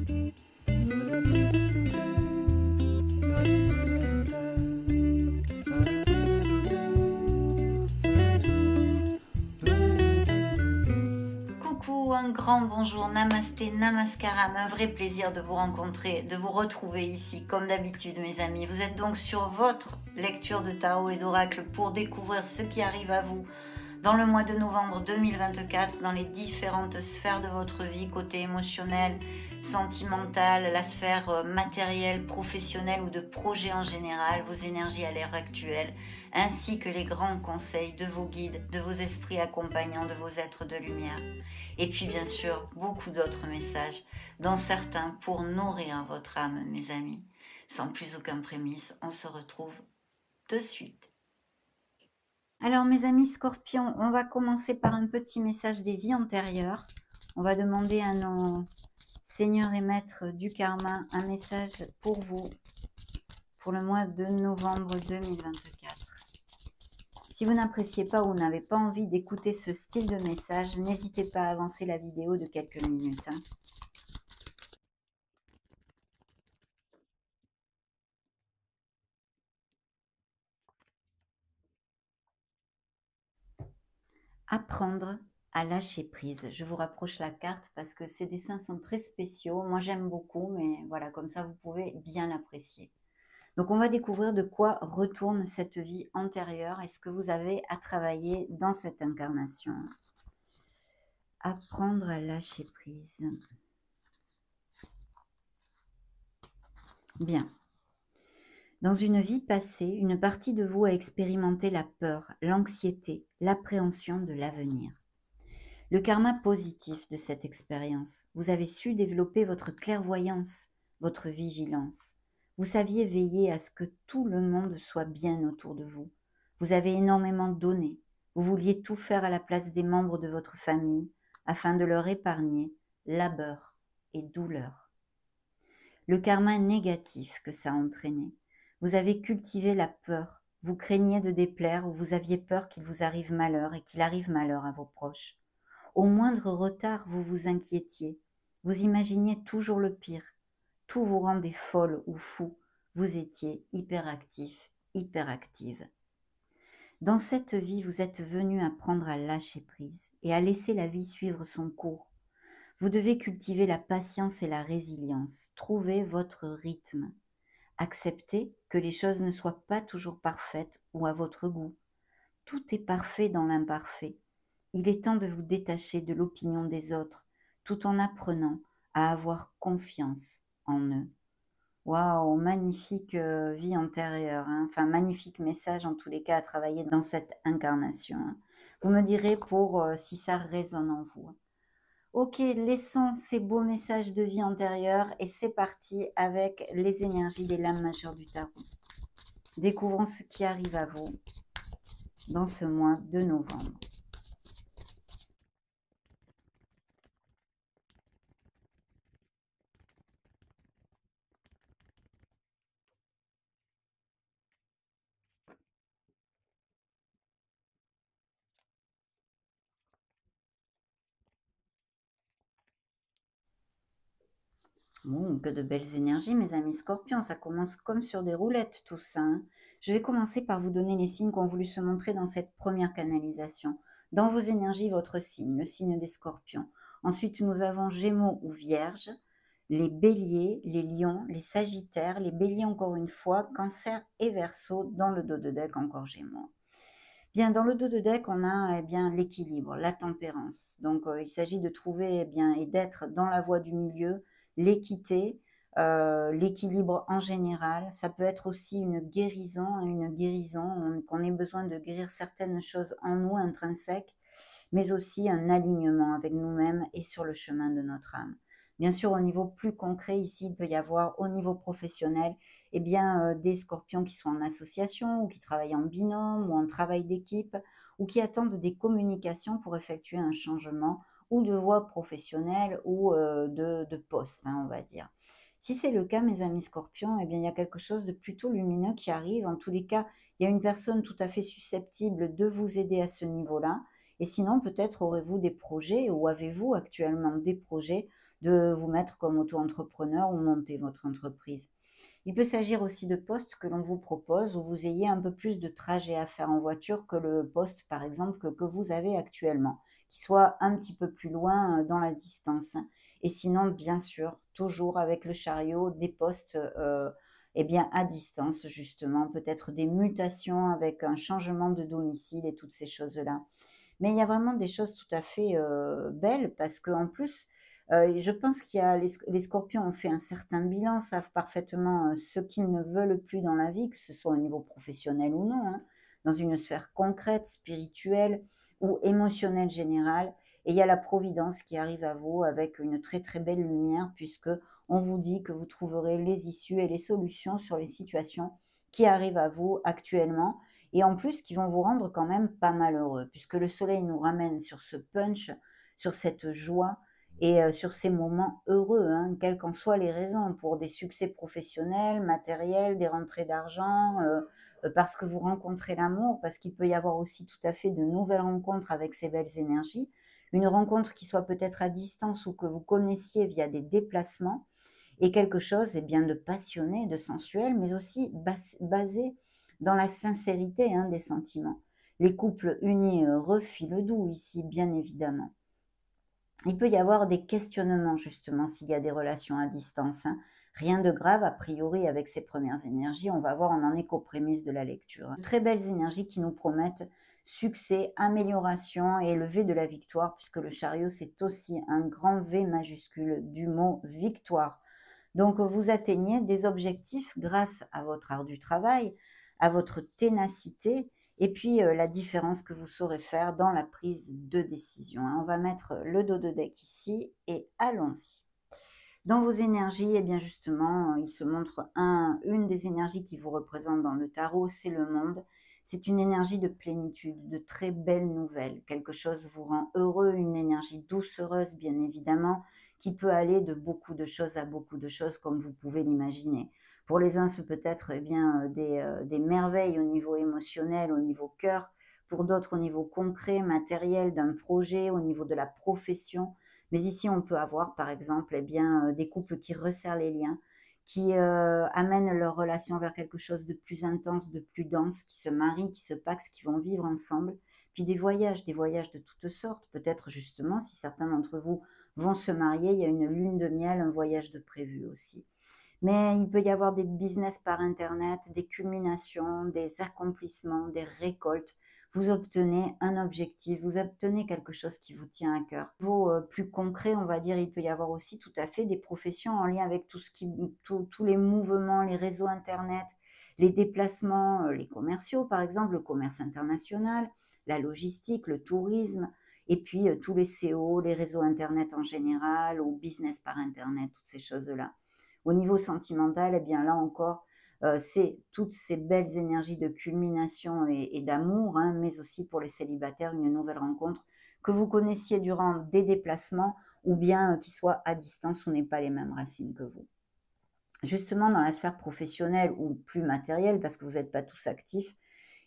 Coucou, un grand bonjour, namasté, namaskaram, un vrai plaisir de vous rencontrer, de vous retrouver ici, comme d'habitude mes amis. Vous êtes donc sur votre lecture de tarot et d'oracle pour découvrir ce qui arrive à vous dans le mois de novembre 2024, dans les différentes sphères de votre vie, côté émotionnel, sentimental, la sphère matérielle, professionnelle ou de projet en général, vos énergies à l'heure actuelle, ainsi que les grands conseils de vos guides, de vos esprits accompagnants, de vos êtres de lumière. Et puis bien sûr, beaucoup d'autres messages, dont certains pour nourrir votre âme, mes amis. Sans plus aucun prémisse, on se retrouve de suite. Alors mes amis scorpions, on va commencer par un petit message des vies antérieures. On va demander à nos seigneurs et maîtres du karma un message pour vous, pour le mois de novembre 2024. Si vous n'appréciez pas ou n'avez pas envie d'écouter ce style de message, n'hésitez pas à avancer la vidéo de quelques minutes. Apprendre à lâcher prise. Je vous rapproche la carte parce que ces dessins sont très spéciaux. Moi, j'aime beaucoup, mais voilà, comme ça, vous pouvez bien l'apprécier. Donc, on va découvrir de quoi retourne cette vie antérieure et ce que vous avez à travailler dans cette incarnation. Apprendre à lâcher prise. Bien. Dans une vie passée, une partie de vous a expérimenté la peur, l'anxiété, l'appréhension de l'avenir. Le karma positif de cette expérience, vous avez su développer votre clairvoyance, votre vigilance. Vous saviez veiller à ce que tout le monde soit bien autour de vous. Vous avez énormément donné. Vous vouliez tout faire à la place des membres de votre famille afin de leur épargner labeur et douleur. Le karma négatif que ça a entraîné. Vous avez cultivé la peur. Vous craigniez de déplaire ou vous aviez peur qu'il vous arrive malheur et qu'il arrive malheur à vos proches. Au moindre retard, vous vous inquiétiez. Vous imaginiez toujours le pire. Tout vous rendait folle ou fou. Vous étiez hyperactif, hyperactive. Dans cette vie, vous êtes venu apprendre à lâcher prise et à laisser la vie suivre son cours. Vous devez cultiver la patience et la résilience. Trouver votre rythme. Accepter que les choses ne soient pas toujours parfaites ou à votre goût. Tout est parfait dans l'imparfait. Il est temps de vous détacher de l'opinion des autres, tout en apprenant à avoir confiance en eux. Waouh, magnifique vie antérieure, hein. Enfin magnifique message en tous les cas à travailler dans cette incarnation. Hein. Vous me direz pour si ça résonne en vous. Ok, laissons ces beaux messages de vie antérieure et c'est parti avec les énergies des lames majeures du tarot. Découvrons ce qui arrive à vous dans ce mois de novembre. Bon, que de belles énergies, mes amis scorpions. Ça commence comme sur des roulettes, tout ça. Hein. Je vais commencer par vous donner les signes qui ont voulu se montrer dans cette première canalisation. Dans vos énergies, votre signe, le signe des scorpions. Ensuite, nous avons Gémeaux ou Vierge, les Béliers, les Lions, les Sagittaires, les Béliers encore une fois, Cancer et Verseau dans le dos de deck, encore Gémeaux. Bien, dans le dos de deck, on a bien l'équilibre, la tempérance. Donc, il s'agit de trouver bien et d'être dans la voie du milieu, l'équité, l'équilibre en général. Ça peut être aussi une guérison, qu'on ait besoin de guérir certaines choses en nous intrinsèques, mais aussi un alignement avec nous-mêmes et sur le chemin de notre âme. Bien sûr, au niveau plus concret, ici, il peut y avoir au niveau professionnel des scorpions qui sont en association ou qui travaillent en binôme ou en travail d'équipe ou qui attendent des communications pour effectuer un changement ou de voie professionnelle ou de poste, hein, on va dire. Si c'est le cas, mes amis scorpions, il y a quelque chose de plutôt lumineux qui arrive. En tous les cas, il y a une personne tout à fait susceptible de vous aider à ce niveau-là. Et sinon, peut-être aurez-vous des projets ou avez-vous actuellement des projets de vous mettre comme auto-entrepreneur ou monter votre entreprise. Il peut s'agir aussi de postes que l'on vous propose où vous ayez un peu plus de trajet à faire en voiture que le poste, par exemple, que vous avez actuellement, qui soit un petit peu plus loin dans la distance. Et sinon, bien sûr, toujours avec le chariot, des postes eh bien, à distance, justement, peut-être des mutations avec un changement de domicile et toutes ces choses-là. Mais il y a vraiment des choses tout à fait, belles parce qu'en plus, je pense qu'il y a les scorpions ont fait un certain bilan, savent parfaitement, ce qu'ils ne veulent plus dans la vie, que ce soit au niveau professionnel ou non, hein, dans une sphère concrète, spirituelle ou émotionnelle générale. Et il y a la providence qui arrive à vous avec une très, très belle lumière puisque on vous dit que vous trouverez les issues et les solutions sur les situations qui arrivent à vous actuellement et en plus qui vont vous rendre quand même pas malheureux, puisque le soleil nous ramène sur ce punch, sur cette joie et sur ces moments heureux, hein, quelles qu'en soient les raisons, pour des succès professionnels, matériels, des rentrées d'argent, parce que vous rencontrez l'amour, parce qu'il peut y avoir aussi tout à fait de nouvelles rencontres avec ces belles énergies. Une rencontre qui soit peut-être à distance ou que vous connaissiez via des déplacements et quelque chose, eh bien, de passionné, de sensuel, mais aussi basé dans la sincérité, hein, des sentiments. Les couples unis et heureux filent doux ici, bien évidemment. Il peut y avoir des questionnements, justement, s'il y a des relations à distance, hein. Rien de grave, a priori, avec ces premières énergies. On va voir, on en est qu'aux prémices de la lecture, hein. Très belles énergies qui nous promettent succès, amélioration et le V de la victoire, puisque le chariot, c'est aussi un grand V majuscule du mot victoire. Donc, vous atteignez des objectifs grâce à votre art du travail, à votre ténacité et puis la différence que vous saurez faire dans la prise de décision, hein. On va mettre le dos de deck ici et allons-y. Dans vos énergies, eh bien justement, il se montre une des énergies qui vous représente dans le tarot, c'est le monde. C'est une énergie de plénitude, de très belles nouvelles. Quelque chose vous rend heureux, une énergie doucereuse, bien évidemment, qui peut aller de beaucoup de choses à beaucoup de choses, comme vous pouvez l'imaginer. Pour les uns, c'est peut-être eh bien, des merveilles au niveau émotionnel, au niveau cœur. Pour d'autres, au niveau concret, matériel, d'un projet, au niveau de la profession. Mais ici, on peut avoir, par exemple, eh bien, des couples qui resserrent les liens, qui amènent leur relation vers quelque chose de plus intense, de plus dense, qui se marient, qui se paxent, qui vont vivre ensemble. Puis des voyages de toutes sortes. Peut-être justement, si certains d'entre vous vont se marier, il y a une lune de miel, un voyage de prévu aussi. Mais il peut y avoir des business par internet, des culminations, des accomplissements, des récoltes. Vous obtenez un objectif, vous obtenez quelque chose qui vous tient à cœur. Au niveau plus concret, on va dire, il peut y avoir aussi tout à fait des professions en lien avec tous les mouvements, les réseaux internet, les déplacements, les commerciaux par exemple, le commerce international, la logistique, le tourisme, et puis tous les SEO, les réseaux internet en général, ou business par internet, toutes ces choses-là. Au niveau sentimental, eh bien là encore, c'est toutes ces belles énergies de culmination et d'amour, hein, mais aussi pour les célibataires, une nouvelle rencontre que vous connaissiez durant des déplacements ou bien qui soit à distance ou n'ait pas les mêmes racines que vous. Justement, dans la sphère professionnelle ou plus matérielle, parce que vous n'êtes pas tous actifs,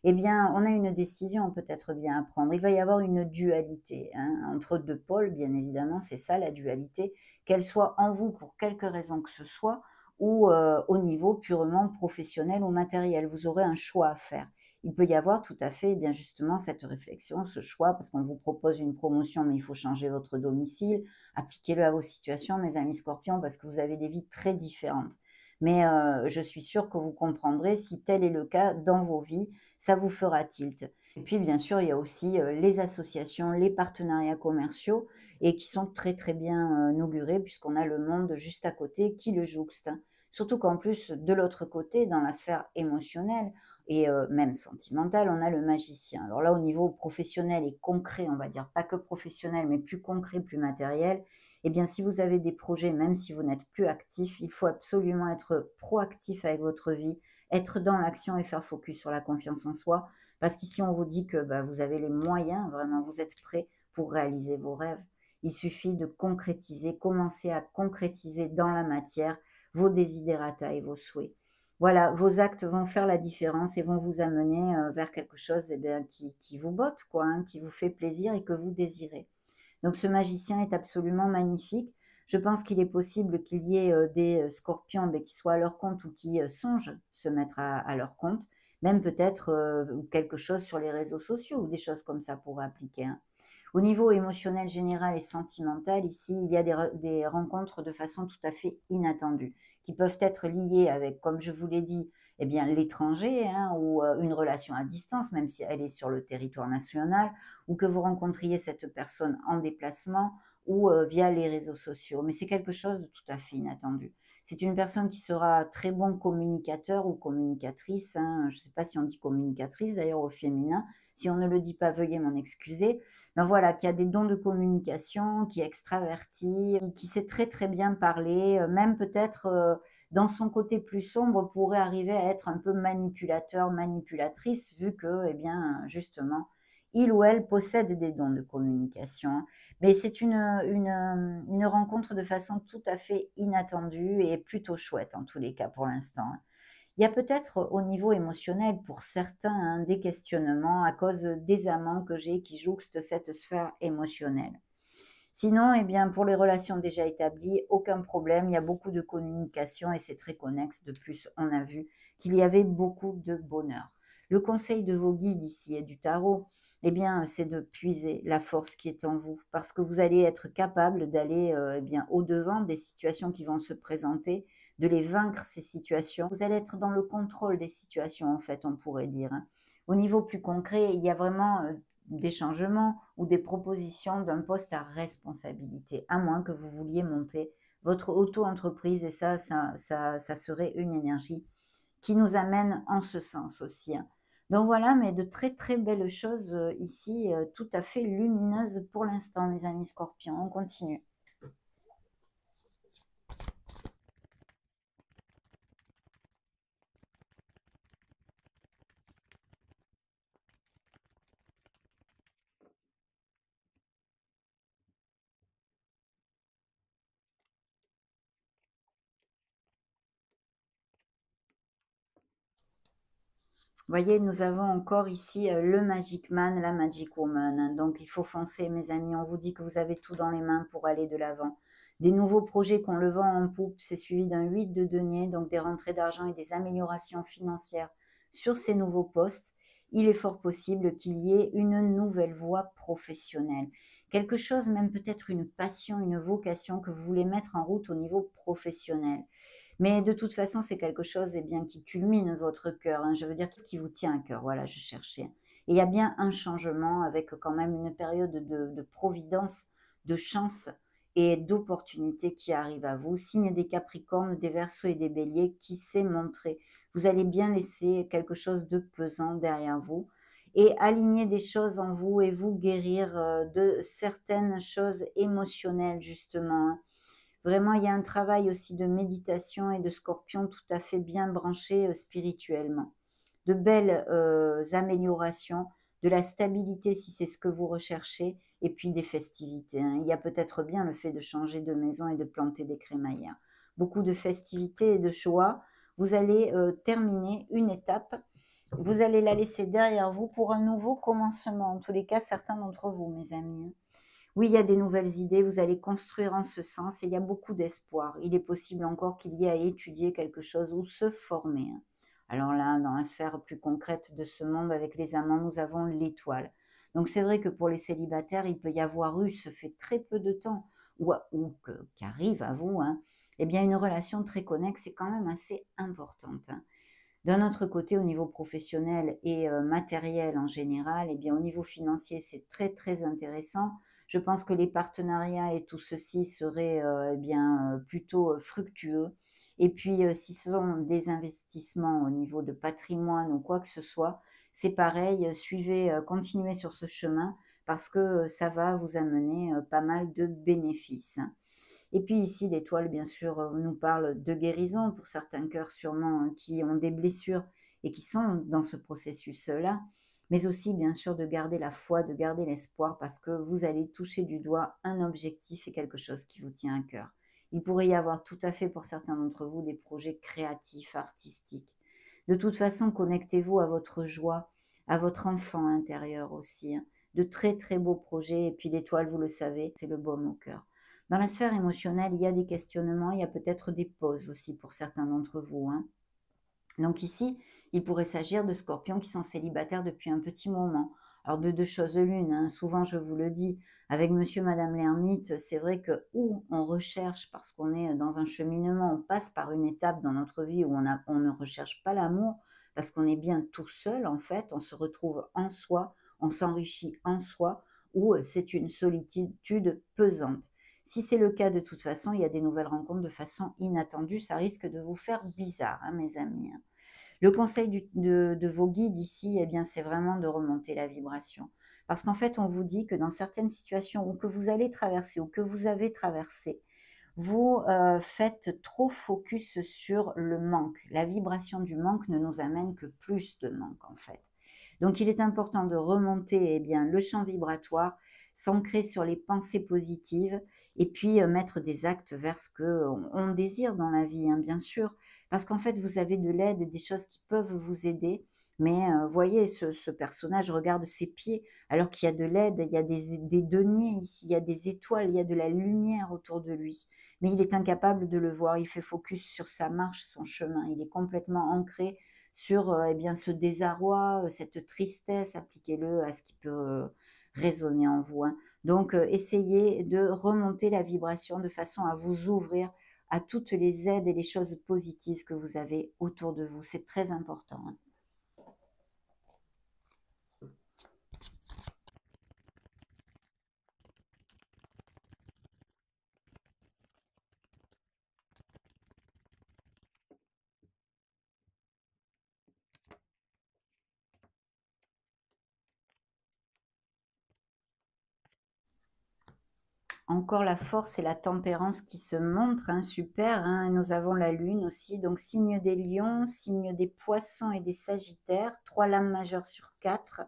eh bien, on a une décision peut-être bien à prendre. Il va y avoir une dualité, hein, entre deux pôles, bien évidemment, c'est ça la dualité, qu'elle soit en vous pour quelque raison que ce soit, ou au niveau purement professionnel ou matériel. Vous aurez un choix à faire. Il peut y avoir tout à fait, eh bien justement, cette réflexion, ce choix, parce qu'on vous propose une promotion, mais il faut changer votre domicile. Appliquez-le à vos situations, mes amis scorpions, parce que vous avez des vies très différentes. Mais je suis sûre que vous comprendrez si tel est le cas dans vos vies, ça vous fera tilt. Et puis bien sûr, il y a aussi les associations, les partenariats commerciaux et qui sont très très bien inaugurés puisqu'on a le monde juste à côté qui le jouxte. Surtout qu'en plus, de l'autre côté, dans la sphère émotionnelle et même sentimentale, on a le magicien. Alors là, au niveau professionnel et concret, on va dire, pas que professionnel, mais plus concret, plus matériel, eh bien, si vous avez des projets, même si vous n'êtes plus actif, il faut absolument être proactif avec votre vie, être dans l'action et faire focus sur la confiance en soi. Parce qu'ici, on vous dit que bah, vous avez les moyens, vraiment, vous êtes prêts pour réaliser vos rêves. Il suffit de concrétiser, commencer à concrétiser dans la matière vos desiderata et vos souhaits. Voilà, vos actes vont faire la différence et vont vous amener vers quelque chose eh bien, qui vous botte, quoi, hein, qui vous fait plaisir et que vous désirez. Donc ce magicien est absolument magnifique Je pense qu'il est possible qu'il y ait des scorpions qui soient à leur compte ou qui songent se mettre à leur compte, même peut-être quelque chose sur les réseaux sociaux ou des choses comme ça pourraient appliquer, hein. Au niveau émotionnel général et sentimental, ici, il y a des rencontres de façon tout à fait inattendue, qui peuvent être liées avec, comme je vous l'ai dit, eh bien, l'étranger, hein, ou une relation à distance, même si elle est sur le territoire national, ou que vous rencontriez cette personne en déplacement ou via les réseaux sociaux. Mais c'est quelque chose de tout à fait inattendu. C'est une personne qui sera très bon communicateur ou communicatrice, hein. Je ne sais pas si on dit communicatrice d'ailleurs au féminin. Si on ne le dit pas, veuillez m'en excuser. Ben voilà, qui a des dons de communication, qui est extraverti, qui sait très très bien parler, même peut-être dans son côté plus sombre pourrait arriver à être un peu manipulateur, manipulatrice, vu que, eh bien, justement, il ou elle possède des dons de communication, hein. Mais c'est une rencontre de façon tout à fait inattendue et plutôt chouette en tous les cas pour l'instant, hein. Il y a peut-être au niveau émotionnel pour certains, hein, des questionnements à cause des amants que j'ai qui jouxtent cette sphère émotionnelle. Sinon, eh bien, pour les relations déjà établies, aucun problème, il y a beaucoup de communication et c'est très connexe. De plus, on a vu qu'il y avait beaucoup de bonheur. Le conseil de vos guides ici et du tarot, eh bien, c'est de puiser la force qui est en vous parce que vous allez être capable d'aller eh bien, au-devant des situations qui vont se présenter, de les vaincre ces situations. Vous allez être dans le contrôle des situations, en fait, on pourrait dire, hein. Au niveau plus concret, il y a vraiment des changements ou des propositions d'un poste à responsabilité, à moins que vous vouliez monter votre auto-entreprise et ça serait une énergie qui nous amène en ce sens aussi, hein. Donc voilà, mais de très très belles choses ici, tout à fait lumineuses pour l'instant, mes amis scorpions. On continue. Voyez, nous avons encore ici le Magic Man, la Magic Woman, hein. Donc il faut foncer, mes amis. On vous dit que vous avez tout dans les mains pour aller de l'avant. Des nouveaux projets qu'on le vend en poupe, c'est suivi d'un 8 de denier, donc des rentrées d'argent et des améliorations financières sur ces nouveaux postes. Il est fort possible qu'il y ait une nouvelle voie professionnelle. Quelque chose, même peut-être une passion, une vocation que vous voulez mettre en route au niveau professionnel. Mais de toute façon, c'est quelque chose, eh bien, qui culmine votre cœur, hein. Je veux dire, qui vous tient à cœur. Voilà, je cherchais. Et il y a bien un changement avec quand même une période de providence, de chance et d'opportunité qui arrive à vous. Signe des Capricornes, des Verseaux et des Béliers qui s'est montré. Vous allez bien laisser quelque chose de pesant derrière vous et aligner des choses en vous et vous guérir de certaines choses émotionnelles, justement, hein. Vraiment, il y a un travail aussi de méditation et de scorpion tout à fait bien branché spirituellement. De belles améliorations, de la stabilité si c'est ce que vous recherchez, et puis des festivités, hein. Il y a peut-être bien le fait de changer de maison et de planter des crémaillères. Beaucoup de festivités et de choix. Vous allez terminer une étape. Vous allez la laisser derrière vous pour un nouveau commencement. En tous les cas, certains d'entre vous, mes amis, hein. Oui, il y a des nouvelles idées, vous allez construire en ce sens et il y a beaucoup d'espoir. Il est possible encore qu'il y ait à étudier quelque chose ou se former, hein. Alors là, dans la sphère plus concrète de ce monde avec les amants, nous avons l'étoile. Donc c'est vrai que pour les célibataires, il peut y avoir eu, ce fait très peu de temps, qu'arrive à vous, hein, eh bien une relation très connexe est quand même assez importante, hein. D'un autre côté, au niveau professionnel et matériel en général, eh bien, au niveau financier, c'est très, très intéressant. Je pense que les partenariats et tout ceci seraient eh bien, plutôt fructueux. Et puis, si ce sont des investissements au niveau de patrimoine ou quoi que ce soit, c'est pareil, suivez, continuez sur ce chemin parce que ça va vous amener pas mal de bénéfices. Et puis ici, l'étoile, bien sûr, nous parle de guérison pour certains cœurs sûrement hein, qui ont des blessures et qui sont dans ce processus-là, mais aussi bien sûr de garder la foi, de garder l'espoir parce que vous allez toucher du doigt un objectif et quelque chose qui vous tient à cœur. Il pourrait y avoir tout à fait pour certains d'entre vous des projets créatifs, artistiques. De toute façon, connectez-vous à votre joie, à votre enfant intérieur aussi, hein. De très très beaux projets et puis l'étoile, vous le savez, c'est le baume au cœur. Dans la sphère émotionnelle, il y a des questionnements, il y a peut-être des pauses aussi pour certains d'entre vous, hein. Donc ici, il pourrait s'agir de scorpions qui sont célibataires depuis un petit moment. Alors de deux choses l'une, hein, souvent je vous le dis, avec monsieur, madame l'ermite, c'est vrai que où on recherche, parce qu'on est dans un cheminement, on passe par une étape dans notre vie où on ne recherche pas l'amour, parce qu'on est bien tout seul en fait, on se retrouve en soi, on s'enrichit en soi, ou c'est une solitude pesante. Si c'est le cas, de toute façon, il y a des nouvelles rencontres de façon inattendue, ça risque de vous faire bizarre, hein, mes amis, hein. Le conseil de vos guides ici, eh bien, c'est vraiment de remonter la vibration. Parce qu'en fait, on vous dit que dans certaines situations où que vous allez traverser ou que vous avez traversé, vous faites trop focus sur le manque. La vibration du manque ne nous amène que plus de manque, en fait. Donc, il est important de remonter eh bien, le champ vibratoire, s'ancrer sur les pensées positives et puis mettre des actes vers ce qu'on désire dans la vie, hein, bien sûr. Parce qu'en fait, vous avez de l'aide et des choses qui peuvent vous aider. Mais voyez, ce personnage regarde ses pieds alors qu'il y a de l'aide, il y a des deniers ici, il y a des étoiles, il y a de la lumière autour de lui. Mais il est incapable de le voir, il fait focus sur sa marche, son chemin. Il est complètement ancré sur eh bien, ce désarroi, cette tristesse, appliquez-le à ce qui peut résonner en vous, hein. Donc, essayez de remonter la vibration de façon à vous ouvrir à toutes les aides et les choses positives que vous avez autour de vous. C'est très important, hein. Encore la force et la tempérance qui se montrent, hein, super, hein. Nous avons la lune aussi, donc signe des lions, signe des poissons et des sagittaires, 3 lames majeures sur 4.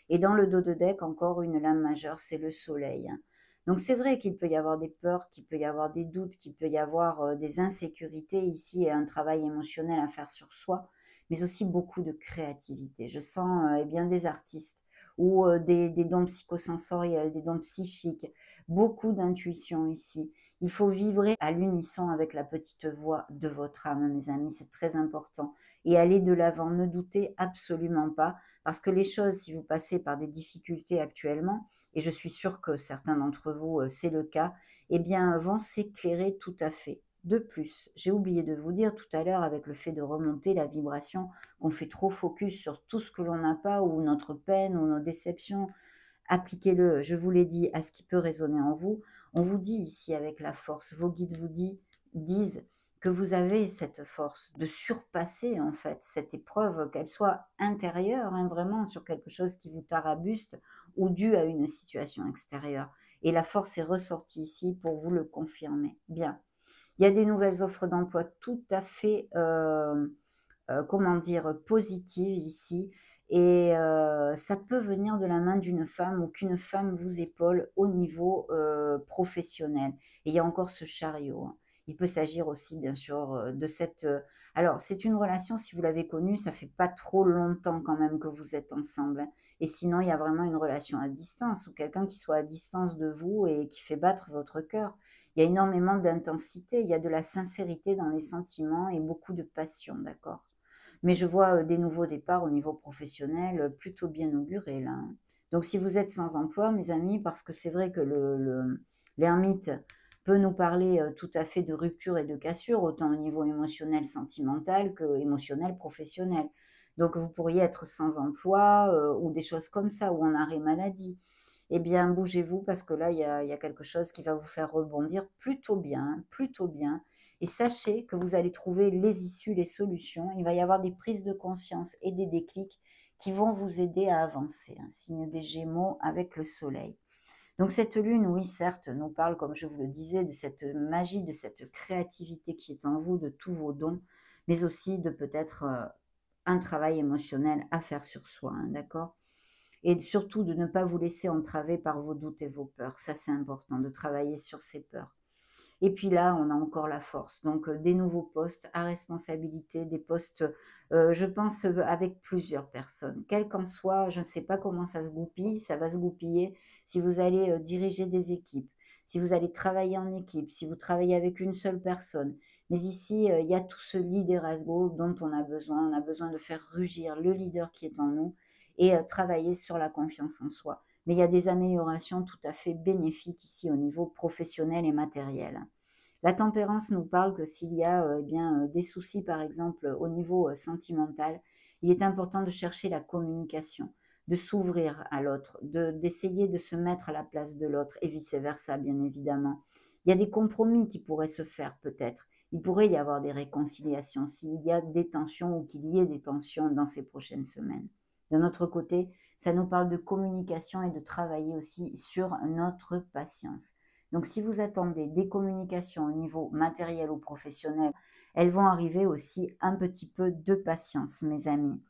Et dans le dos de deck, encore une lame majeure, c'est le soleil, hein. Donc c'est vrai qu'il peut y avoir des peurs, qu'il peut y avoir des doutes, qu'il peut y avoir des insécurités ici et un travail émotionnel à faire sur soi, mais aussi beaucoup de créativité. Je sens eh bien des artistes ou des dons psychosensoriels, des dons psychiques, beaucoup d'intuition ici. Il faut vibrer à l'unisson avec la petite voix de votre âme, mes amis, c'est très important. Et aller de l'avant, ne doutez absolument pas, parce que les choses, si vous passez par des difficultés actuellement, et je suis sûre que certains d'entre vous, c'est le cas, eh bien, vont s'éclairer tout à fait. De plus, j'ai oublié de vous dire tout à l'heure, avec le fait de remonter la vibration, qu'on fait trop focus sur tout ce que l'on n'a pas, ou notre peine, ou nos déceptions, appliquez-le, je vous l'ai dit, à ce qui peut résonner en vous. On vous dit ici avec la force, vos guides disent que vous avez cette force de surpasser en fait cette épreuve, qu'elle soit intérieure, hein, vraiment sur quelque chose qui vous tarabuste ou due à une situation extérieure. Et la force est ressortie ici pour vous le confirmer. Bien. Il y a des nouvelles offres d'emploi tout à fait comment dire? Positive ici et ça peut venir de la main d'une femme ou qu'une femme vous épaule au niveau, professionnel et il y a encore ce chariot, hein. Il peut s'agir aussi bien sûr, de cette, alors c'est une relation si vous l'avez connue, ça fait pas trop longtemps quand même que vous êtes ensemble, hein, et sinon il y a vraiment une relation à distance ou quelqu'un qui soit à distance de vous et qui fait battre votre cœur. Il y a énormément d'intensité, il y a de la sincérité dans les sentiments et beaucoup de passion, d'accord? Mais je vois, des nouveaux départs au niveau professionnel, plutôt bien augurés là, hein. Donc si vous êtes sans emploi, mes amis, parce que c'est vrai que l'ermite peut nous parler, tout à fait de rupture et de cassure, autant au niveau émotionnel, sentimental qu'émotionnel, professionnel. Donc vous pourriez être sans emploi, ou des choses comme ça, ou en arrêt maladie. Eh bien, bougez-vous parce que là, il y a quelque chose qui va vous faire rebondir plutôt bien, hein, plutôt bien. Et sachez que vous allez trouver les issues, les solutions. Il va y avoir des prises de conscience et des déclics qui vont vous aider à avancer. Un signe des Gémeaux avec le soleil. Donc cette lune, oui, certes, nous parle, comme je vous le disais, de cette magie, de cette créativité qui est en vous, de tous vos dons, mais aussi de peut-être un travail émotionnel à faire sur soi, hein, d'accord? Et surtout de ne pas vous laisser entraver par vos doutes et vos peurs. Ça, c'est important, de travailler sur ces peurs. Et puis là, on a encore la force. Donc, des nouveaux postes à responsabilité, des postes, je pense, avec plusieurs personnes. Quel qu'en soit, je ne sais pas comment ça se goupille, ça va se goupiller si vous allez, diriger des équipes, si vous allez travailler en équipe, si vous travaillez avec une seule personne. Mais ici, il y a tout ce liderazgo dont on a besoin. On a besoin de faire rugir le leader qui est en nous et travailler sur la confiance en soi. Mais il y a des améliorations tout à fait bénéfiques ici au niveau professionnel et matériel. La tempérance nous parle que s'il y a des soucis, par exemple, au niveau sentimental, il est important de chercher la communication, de s'ouvrir à l'autre, d'essayer de se mettre à la place de l'autre et vice-versa, bien évidemment. Il y a des compromis qui pourraient se faire peut-être. Il pourrait y avoir des réconciliations s'il y a des tensions ou qu'il y ait des tensions dans ces prochaines semaines. D'un autre côté, ça nous parle de communication et de travailler aussi sur notre patience. Donc, si vous attendez des communications au niveau matériel ou professionnel, elles vont arriver aussi un petit peu de patience, mes amis.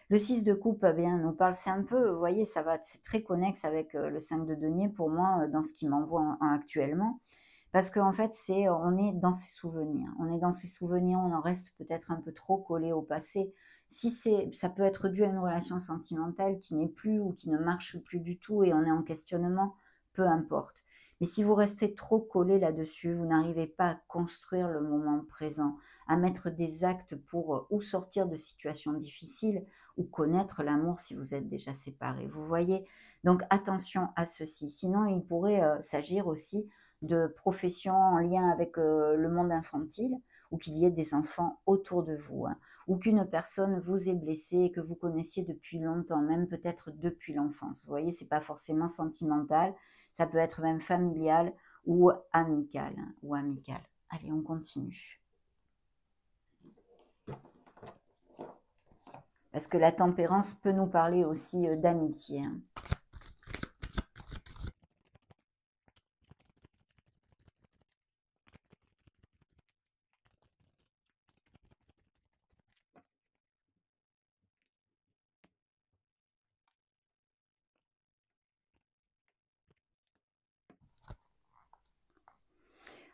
Le 6 de coupe, eh bien, nous parle, c'est un peu, vous voyez, c'est très connexe avec le 5 de denier pour moi dans ce qui m'envoie actuellement. Parce qu'en fait, on est dans ses souvenirs. On est dans ses souvenirs, on en reste peut-être un peu trop collé au passé. Ça peut être dû à une relation sentimentale qui n'est plus ou qui ne marche plus du tout et on est en questionnement, peu importe. Mais si vous restez trop collé là-dessus, vous n'arrivez pas à construire le moment présent, à mettre des actes pour ou sortir de situations difficiles ou connaître l'amour si vous êtes déjà séparés. Vous voyez? Donc attention à ceci. Sinon, il pourrait s'agir aussi de professions en lien avec le monde infantile ou qu'il y ait des enfants autour de vous, hein, ou qu'une personne vous ait blessé et que vous connaissiez depuis longtemps, même peut-être depuis l'enfance. Vous voyez, c'est pas forcément sentimental, ça peut être même familial ou amical, hein, ou amical. Allez, on continue. Parce que la tempérance peut nous parler aussi d'amitié, hein.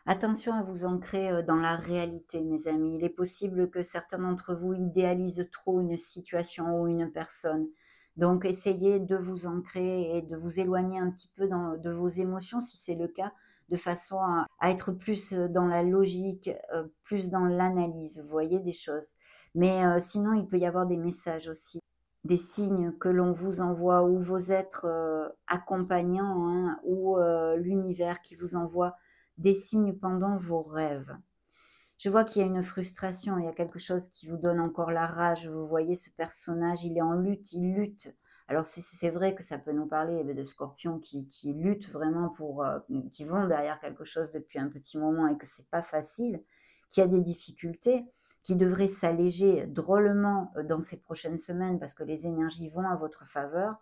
Attention à vous ancrer dans la réalité, mes amis. Il est possible que certains d'entre vous idéalisent trop une situation ou une personne. Donc, essayez de vous ancrer et de vous éloigner un petit peu de vos émotions, si c'est le cas, de façon à être plus dans la logique, plus dans l'analyse, vous voyez, des choses. Mais sinon, il peut y avoir des messages aussi, des signes que l'on vous envoie, ou vos êtres accompagnants, hein, ou l'univers qui vous envoie des signes pendant vos rêves. Je vois qu'il y a une frustration, il y a quelque chose qui vous donne encore la rage. Vous voyez ce personnage, il est en lutte, il lutte. Alors c'est vrai que ça peut nous parler de scorpions qui luttent vraiment qui vont derrière quelque chose depuis un petit moment et que c'est pas facile, qu'il y a des difficultés, qui devraient s'alléger drôlement dans ces prochaines semaines parce que les énergies vont à votre faveur.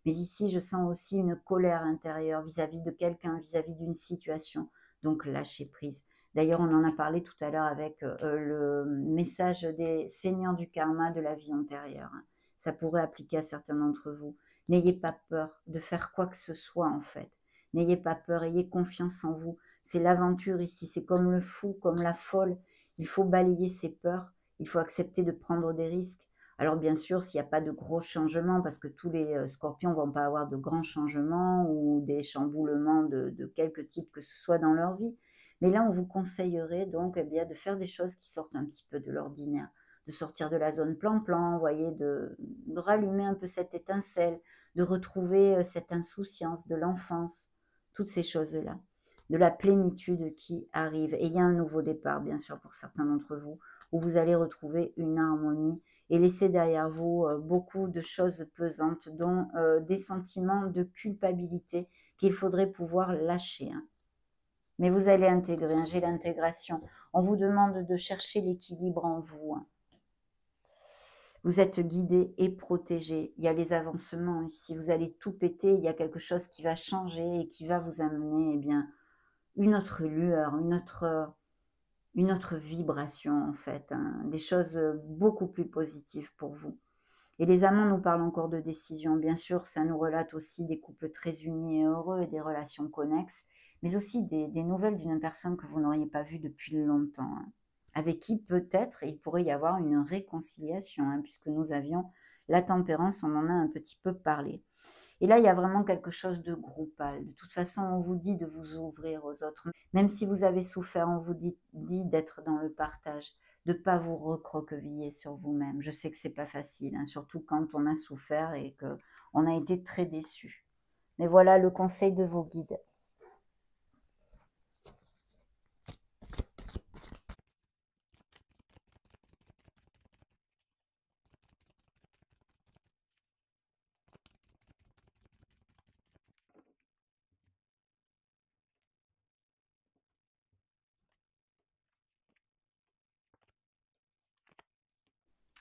Mais ici, je sens aussi une colère intérieure vis-à-vis de quelqu'un, vis-à-vis d'une situation. Donc lâchez prise. D'ailleurs, on en a parlé tout à l'heure avec le message des seigneurs du karma de la vie antérieure. Ça pourrait appliquer à certains d'entre vous. N'ayez pas peur de faire quoi que ce soit en fait. N'ayez pas peur, ayez confiance en vous. C'est l'aventure ici, c'est comme le fou, comme la folle. Il faut balayer ses peurs, il faut accepter de prendre des risques. Alors bien sûr, s'il n'y a pas de gros changements, parce que tous les scorpions ne vont pas avoir de grands changements ou des chamboulements de quelque type que ce soit dans leur vie, mais là, on vous conseillerait donc de faire des choses qui sortent un petit peu de l'ordinaire, de sortir de la zone plan-plan, vous voyez, de rallumer un peu cette étincelle, de retrouver cette insouciance de l'enfance, toutes ces choses-là, de la plénitude qui arrive. Et il y a un nouveau départ, bien sûr, pour certains d'entre vous, où vous allez retrouver une harmonie et laisser derrière vous beaucoup de choses pesantes, dont des sentiments de culpabilité qu'il faudrait pouvoir lâcher, hein. Mais vous allez intégrer, hein, j'ai l'intégration. On vous demande de chercher l'équilibre en vous, hein. Vous êtes guidé et protégé. Il y a les avancements ici. Vous allez tout péter. Il y a quelque chose qui va changer et qui va vous amener une autre lueur, une autre vibration en fait, hein. Des choses beaucoup plus positives pour vous. Et les amants nous parlent encore de décision. Bien sûr, ça nous relate aussi des couples très unis et heureux et des relations connexes, mais aussi des nouvelles d'une personne que vous n'auriez pas vue depuis longtemps, hein, avec qui peut-être il pourrait y avoir une réconciliation, hein, puisque nous avions la tempérance, on en a un petit peu parlé. Et là, il y a vraiment quelque chose de groupal. De toute façon, on vous dit de vous ouvrir aux autres. Même si vous avez souffert, on vous dit d'être dans le partage, de ne pas vous recroqueviller sur vous-même. Je sais que c'est pas facile, hein, surtout quand on a souffert et qu'on a été très déçu. Mais voilà le conseil de vos guides.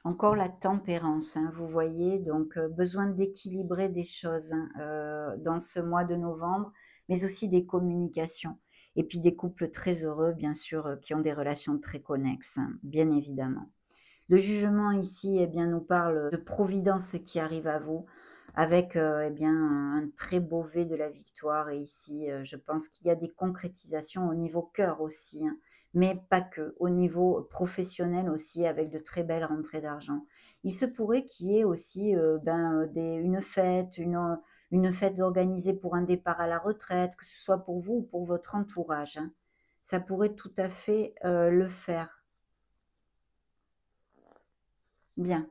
Encore la tempérance, hein, vous voyez, donc besoin d'équilibrer des choses hein, dans ce mois de novembre, mais aussi des communications. Et puis des couples très heureux, bien sûr, qui ont des relations très connexes, hein, bien évidemment. Le jugement ici, eh bien, nous parle de providence qui arrive à vous, avec eh bien, un très beau V de la victoire. Et ici, je pense qu'il y a des concrétisations au niveau cœur aussi, hein, mais pas que, au niveau professionnel aussi, avec de très belles rentrées d'argent. Il se pourrait qu'il y ait aussi une fête organisée pour un départ à la retraite, que ce soit pour vous ou pour votre entourage, hein. Ça pourrait tout à fait le faire. Bien.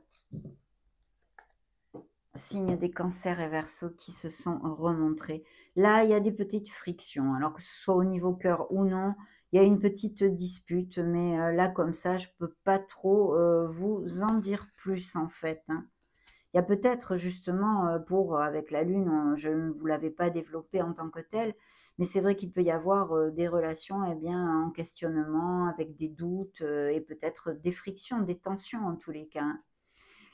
Signe des cancers et verseaux qui se sont remontrés. Là, il y a des petites frictions, alors que ce soit au niveau cœur ou non, il y a une petite dispute, mais là, comme ça, je peux pas trop vous en dire plus, en fait, hein. Il y a peut-être justement avec la lune, je ne vous l'avais pas développé en tant que tel, mais c'est vrai qu'il peut y avoir des relations eh bien, en questionnement, avec des doutes et peut-être des frictions, des tensions en tous les cas, hein.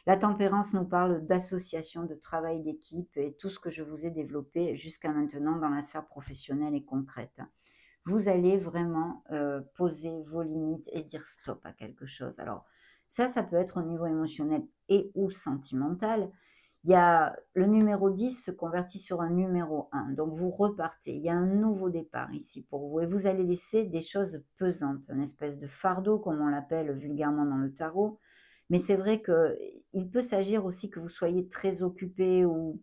La tempérance nous parle d'association, de travail d'équipe et tout ce que je vous ai développé jusqu'à maintenant dans la sphère professionnelle et concrète. Vous allez vraiment poser vos limites et dire stop à quelque chose. Alors ça peut être au niveau émotionnel et ou sentimental. Il y a le numéro 10 se convertit sur un numéro 1. Donc vous repartez. Il y a un nouveau départ ici pour vous. Et vous allez laisser des choses pesantes, une espèce de fardeau, comme on l'appelle vulgairement dans le tarot. Mais c'est vrai qu'il peut s'agir aussi que vous soyez très occupé ou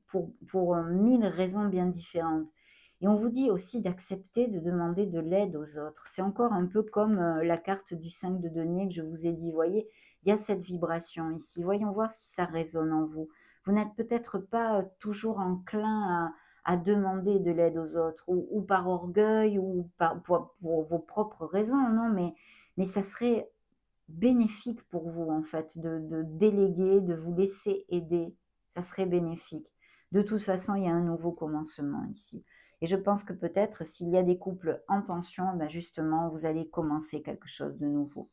pour 1000 raisons bien différentes. Et on vous dit aussi d'accepter de demander de l'aide aux autres. C'est encore un peu comme la carte du 5 de denier que je vous ai dit. Voyez, il y a cette vibration ici. Voyons voir si ça résonne en vous. Vous n'êtes peut-être pas toujours enclin à demander de l'aide aux autres, ou par orgueil, ou pour vos propres raisons, non, mais ça serait bénéfique pour vous, en fait, de déléguer, de vous laisser aider. Ça serait bénéfique. De toute façon, il y a un nouveau commencement ici. Et je pense que peut-être, s'il y a des couples en tension, ben justement, vous allez commencer quelque chose de nouveau.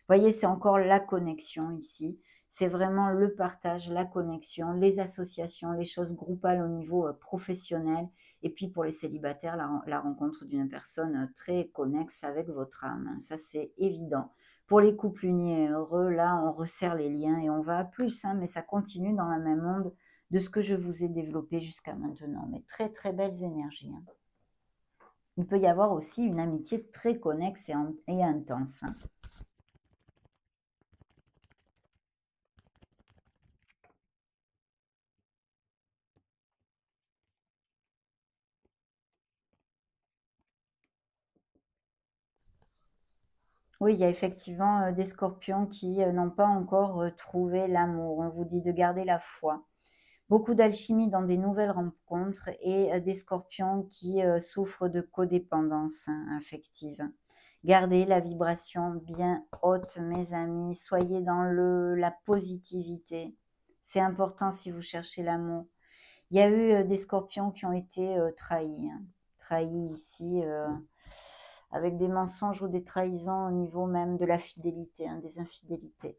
Voyez, c'est encore la connexion ici. C'est vraiment le partage, la connexion, les associations, les choses groupales au niveau professionnel. Et puis pour les célibataires, la rencontre d'une personne très connexe avec votre âme. Ça, c'est évident. Pour les couples unis et heureux, là, on resserre les liens et on va à plus, hein, mais ça continue dans la même onde de ce que je vous ai développé jusqu'à maintenant. Mais très, très belles énergies, hein. Il peut y avoir aussi une amitié très connexe et intense, hein. Oui, il y a effectivement, des scorpions qui, n'ont pas encore, trouvé l'amour. On vous dit de garder la foi. Beaucoup d'alchimie dans des nouvelles rencontres et des scorpions qui, souffrent de codépendance, hein, affective. Gardez la vibration bien haute, mes amis. Soyez dans la positivité. C'est important si vous cherchez l'amour. Il y a eu, des scorpions qui ont été, trahis, hein. Trahis ici, avec des mensonges ou des trahisons au niveau même de la fidélité, hein, des infidélités.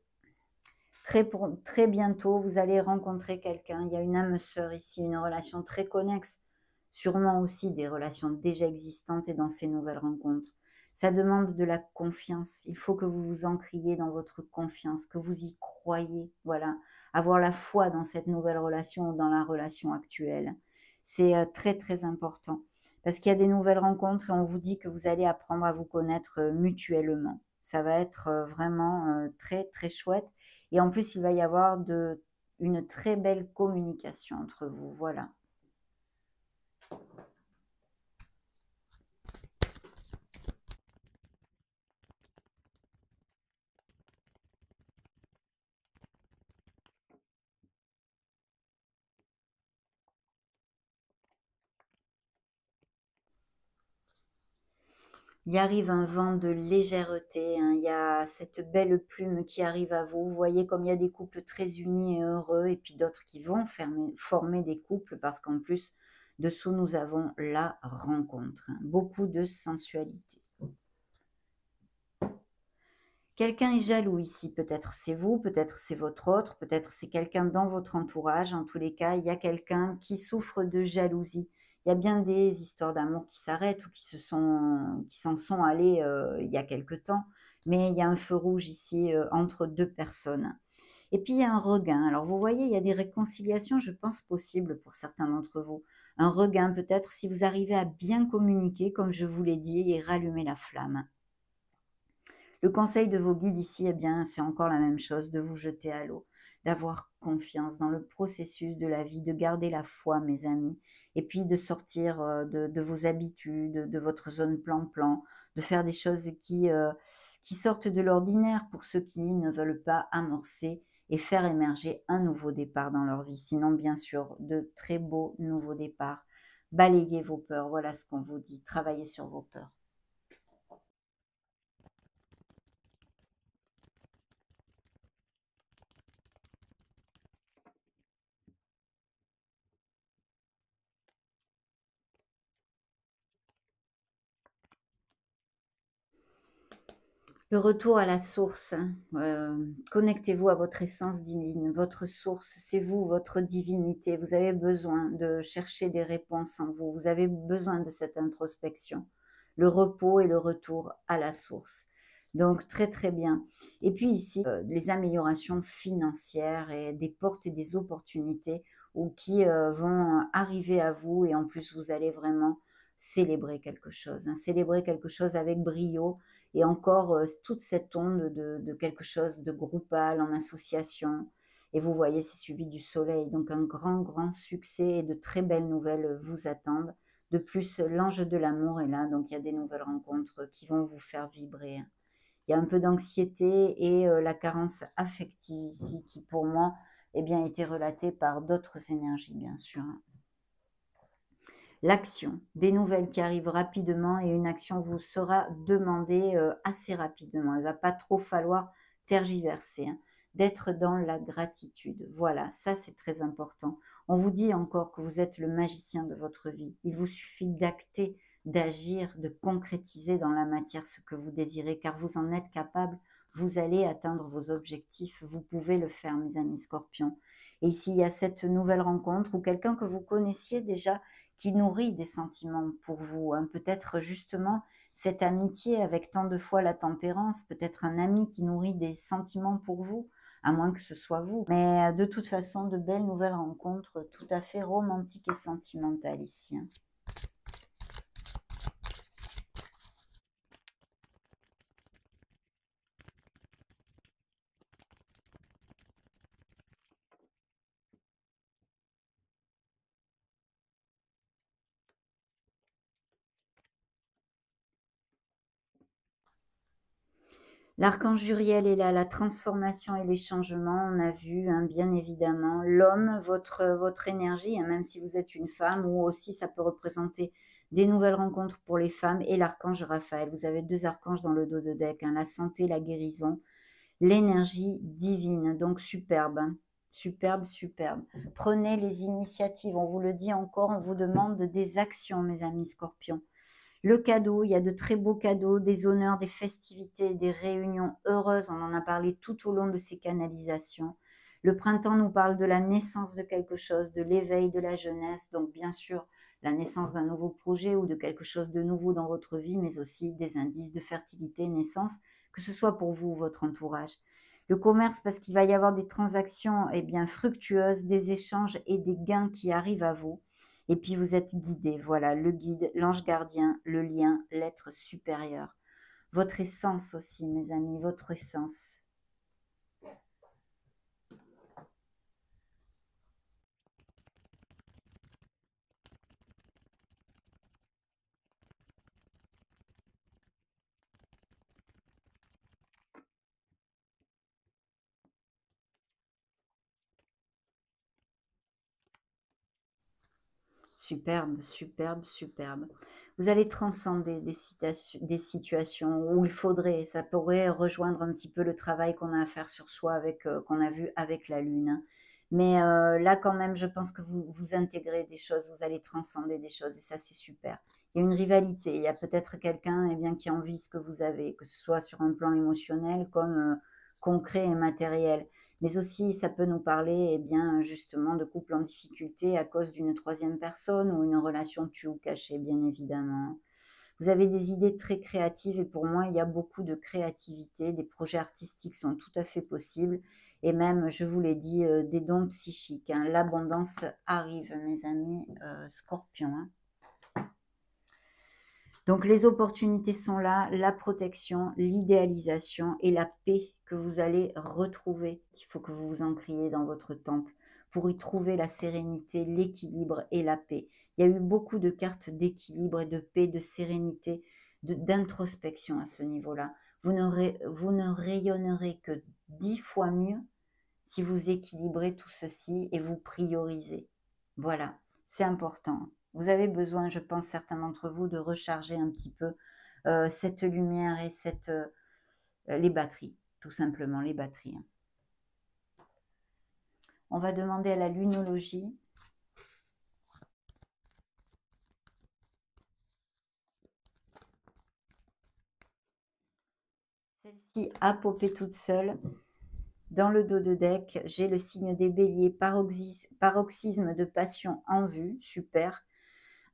Très bientôt, vous allez rencontrer quelqu'un. Il y a une âme sœur ici, une relation très connexe. Sûrement aussi des relations déjà existantes et dans ces nouvelles rencontres. Ça demande de la confiance. Il faut que vous vous ancriez dans votre confiance, que vous y croyez. Voilà. Avoir la foi dans cette nouvelle relation ou dans la relation actuelle. C'est très, très important. Parce qu'il y a des nouvelles rencontres et on vous dit que vous allez apprendre à vous connaître mutuellement. Ça va être vraiment très, très chouette. Et en plus, il va y avoir une très belle communication entre vous. Voilà. Il arrive un vent de légèreté, hein, il y a cette belle plume qui arrive à vous. Vous voyez comme il y a des couples très unis et heureux et puis d'autres qui vont former des couples parce qu'en plus, dessous, nous avons la rencontre, hein. Beaucoup de sensualité. Quelqu'un est jaloux ici, peut-être c'est vous, peut-être c'est votre autre, peut-être c'est quelqu'un dans votre entourage. En tous les cas, il y a quelqu'un qui souffre de jalousie. Il y a bien des histoires d'amour qui s'arrêtent ou qui s'en sont allées il y a quelque temps, mais il y a un feu rouge ici entre deux personnes. Et puis il y a un regain. Alors vous voyez, il y a des réconciliations, je pense, possibles pour certains d'entre vous. Un regain peut-être si vous arrivez à bien communiquer, comme je vous l'ai dit, et rallumer la flamme. Le conseil de vos guides ici, eh bien, c'est encore la même chose, de vous jeter à l'eau, d'avoir confiance dans le processus de la vie, de garder la foi, mes amis, et puis de sortir de vos habitudes, de votre zone plan-plan, de faire des choses qui sortent de l'ordinaire pour ceux qui ne veulent pas amorcer et faire émerger un nouveau départ dans leur vie. Sinon, bien sûr, de très beaux nouveaux départs. Balayez vos peurs, voilà ce qu'on vous dit. Travaillez sur vos peurs. Le retour à la source, hein, connectez-vous à votre essence divine, votre source, c'est vous, votre divinité. Vous avez besoin de chercher des réponses en vous, vous avez besoin de cette introspection, le repos et le retour à la source. Donc très très bien. Et puis ici, les améliorations financières et des portes et des opportunités ou qui vont arriver à vous et en plus vous allez vraiment célébrer quelque chose, hein, célébrer quelque chose avec brio et encore toute cette onde de quelque chose de groupal, en association. Et vous voyez, c'est suivi du soleil. Donc un grand, grand succès et de très belles nouvelles vous attendent. De plus, l'ange de l'amour est là, donc il y a des nouvelles rencontres qui vont vous faire vibrer. Il y a un peu d'anxiété et la carence affective ici, qui pour moi, eh bien, été relatée par d'autres énergies, bien sûr. L'action, des nouvelles qui arrivent rapidement et une action vous sera demandée assez rapidement. Il ne va pas trop falloir tergiverser, hein. D'être dans la gratitude. Voilà, ça c'est très important. On vous dit encore que vous êtes le magicien de votre vie. Il vous suffit d'acter, d'agir, de concrétiser dans la matière ce que vous désirez, car vous en êtes capable. Vous allez atteindre vos objectifs. Vous pouvez le faire, mes amis scorpions. Et ici, il y a cette nouvelle rencontre ou quelqu'un que vous connaissiez déjà qui nourrit des sentiments pour vous, hein. Peut-être justement cette amitié avec tant de fois la tempérance, peut-être un ami qui nourrit des sentiments pour vous, à moins que ce soit vous. Mais de toute façon, de belles nouvelles rencontres tout à fait romantiques et sentimentales ici, hein. L'archange Uriel est là, la transformation et les changements, on a vu, hein, bien évidemment. L'homme, votre énergie, hein, même si vous êtes une femme, ou aussi ça peut représenter des nouvelles rencontres pour les femmes, et l'archange Raphaël. Vous avez deux archanges dans le dos de deck, hein, la santé, la guérison, l'énergie divine, donc superbe, hein. Superbe, superbe. Prenez les initiatives, on vous le dit encore, on vous demande des actions, mes amis scorpions. Le cadeau, il y a de très beaux cadeaux, des honneurs, des festivités, des réunions heureuses. On en a parlé tout au long de ces canalisations. Le printemps nous parle de la naissance de quelque chose, de l'éveil de la jeunesse. Donc, bien sûr, la naissance d'un nouveau projet ou de quelque chose de nouveau dans votre vie, mais aussi des indices de fertilité, naissance, que ce soit pour vous ou votre entourage. Le commerce, parce qu'il va y avoir des transactions bien, fructueuses, des échanges et des gains qui arrivent à vous. Et puis vous êtes guidé, voilà, le guide, l'ange gardien, le lien, l'être supérieur. Votre essence aussi, mes amis, votre essence. Superbe, superbe, superbe. Vous allez transcender des situations où il faudrait, ça pourrait rejoindre un petit peu le travail qu'on a à faire sur soi avec, qu'on a vu avec la lune, hein. Mais là quand même, je pense que vous intégrez des choses, vous allez transcender des choses et ça c'est super. Il y a une rivalité, il y a peut-être quelqu'un, eh bien, qui envie ce que vous avez, que ce soit sur un plan émotionnel comme, concret et matériel. Mais aussi, ça peut nous parler, eh bien, justement, de couples en difficulté à cause d'une troisième personne ou une relation tue ou cachée, bien évidemment. Vous avez des idées très créatives et pour moi, il y a beaucoup de créativité. Des projets artistiques sont tout à fait possibles et même, je vous l'ai dit, des dons psychiques, hein. L'abondance arrive, mes amis scorpions, hein. Donc les opportunités sont là, la protection, l'idéalisation et la paix que vous allez retrouver. Il faut que vous vous ancriez dans votre temple pour y trouver la sérénité, l'équilibre et la paix. Il y a eu beaucoup de cartes d'équilibre et de paix, de sérénité, d'introspection à ce niveau-là. Vous ne rayonnerez que 10 fois mieux si vous équilibrez tout ceci et vous priorisez. Voilà, c'est important. Vous avez besoin, je pense, certains d'entre vous, de recharger un petit peu cette lumière et les batteries, tout simplement, les batteries, hein. On va demander à la lunologie. Celle-ci a popé toute seule. Dans le dos de deck, j'ai le signe des béliers, paroxysme de passion en vue, super.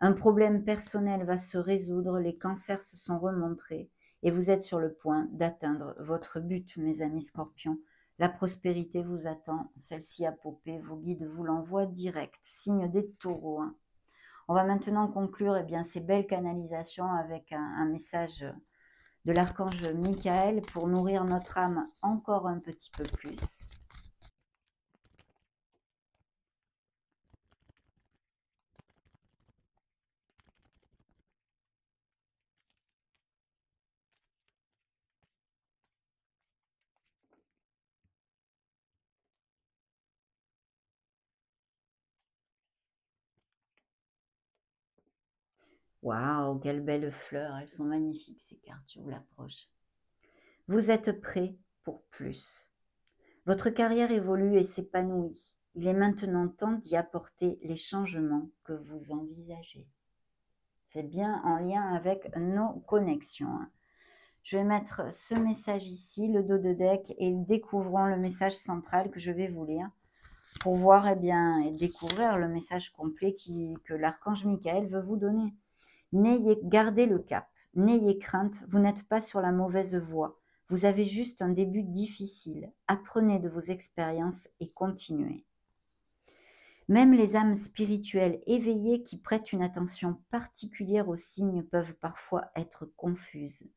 Un problème personnel va se résoudre, les cancers se sont remontrés et vous êtes sur le point d'atteindre votre but, mes amis scorpions. La prospérité vous attend, celle-ci a popé, vos guides vous l'envoient direct, signe des taureaux, hein. On va maintenant conclure, eh bien, ces belles canalisations avec un message de l'archange Michael pour nourrir notre âme encore un petit peu plus. Waouh, quelles belles fleurs, elles sont magnifiques ces cartes, je vous l'approche. Vous êtes prêts pour plus. Votre carrière évolue et s'épanouit. Il est maintenant temps d'y apporter les changements que vous envisagez. C'est bien en lien avec nos connexions, hein. Je vais mettre ce message ici, le dos de deck, et découvrons le message central que je vais vous lire pour voir, eh bien, et découvrir le message complet que l'archange Michael veut vous donner. Gardez le cap, n'ayez crainte, vous n'êtes pas sur la mauvaise voie. Vous avez juste un début difficile. Apprenez de vos expériences et continuez. Même les âmes spirituelles éveillées qui prêtent une attention particulière aux signes peuvent parfois être confuses.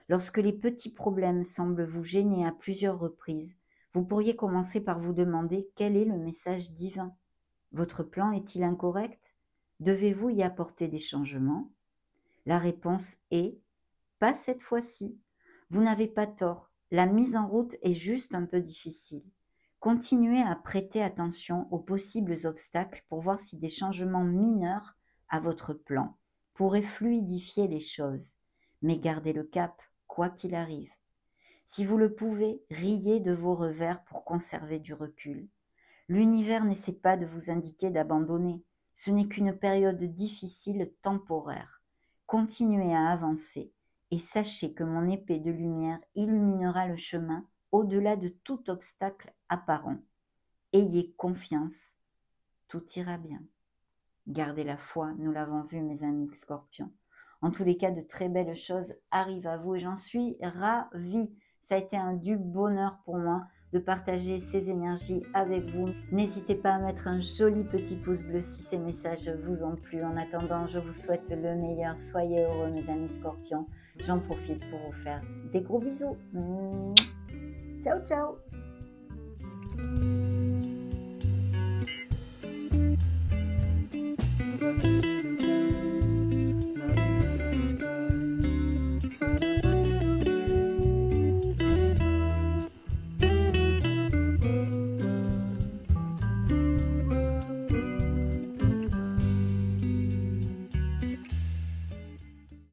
Lorsque les petits problèmes semblent vous gêner à plusieurs reprises, vous pourriez commencer par vous demander quel est le message divin. Votre plan est-il incorrect? Devez-vous y apporter des changements? La réponse est « pas cette fois-ci ». Vous n'avez pas tort, la mise en route est juste un peu difficile. Continuez à prêter attention aux possibles obstacles pour voir si des changements mineurs à votre plan pourraient fluidifier les choses. Mais gardez le cap, quoi qu'il arrive. Si vous le pouvez, riez de vos revers pour conserver du recul. L'univers n'essaie pas de vous indiquer d'abandonner. Ce n'est qu'une période difficile temporaire. Continuez à avancer et sachez que mon épée de lumière illuminera le chemin au-delà de tout obstacle apparent. Ayez confiance, tout ira bien. Gardez la foi, nous l'avons vu mes amis scorpions. En tous les cas, de très belles choses arrivent à vous et j'en suis ravie. Ça a été du bonheur pour moi de partager ces énergies avec vous. N'hésitez pas à mettre un joli petit pouce bleu si ces messages vous ont plu. En attendant, je vous souhaite le meilleur. Soyez heureux mes amis scorpions. J'en profite pour vous faire des gros bisous. Ciao, ciao.